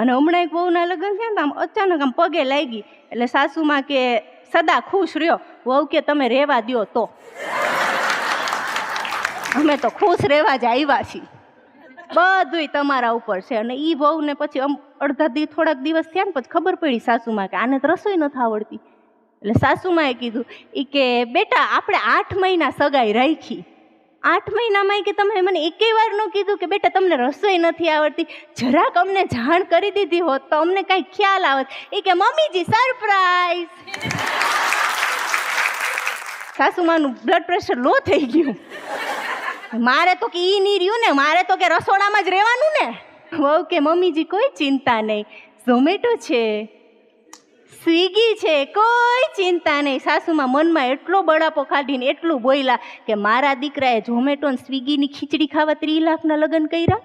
અને હમણાં એક વહુના લગ્ન થયા ને આમ અચાનક આમ પગે લાગી એટલે સાસુમાં કે સદા ખુશ રહ્યો. વહુ કે તમે રહેવા દ્યો તો. અમે તો ખુશ રહેવા જ આવ્યા છીએ, બધુંય તમારા ઉપર છે. અને એ વહુને પછી થોડાક દિવસ થયા ને પછી ખબર પડી સાસુમાં કે આને તો રસોઈ નથી આવડતી. એટલે સાસુમાએ કીધું કે બેટા આપણે 8 મહિના સગાઈ રાખી, 8 મહિનામાં કે તમે મને એકેય વાર ન કીધું કે બેટા તમને રસોઈ નથી આવડતી, જરાક અમને જાણ કરી દીધી હોત તો અમને કાંઈ ખ્યાલ આવત. કે મમ્મીજી સરપ્રાઈઝ. સાસુમાનું બ્લડ પ્રેશર લો થઈ ગયું. મારે તો કે ઈ નહીં રહ્યું ને, મારે તો કે રસોડામાં જ રહેવાનું ને. વહુ કે મમ્મીજી કોઈ ચિંતા નહીં, ઝોમેટો છે, સ્વિગી છે, કોઈ ચિંતા નહીં. સાસુમાં મનમાં એટલો બળાપો કાઢીને એટલું બોલ્યા કે મારા દીકરાએ ઝોમેટો ને સ્વિગીની ખીચડી ખાવા 3 લાખના લગ્ન કર્યા.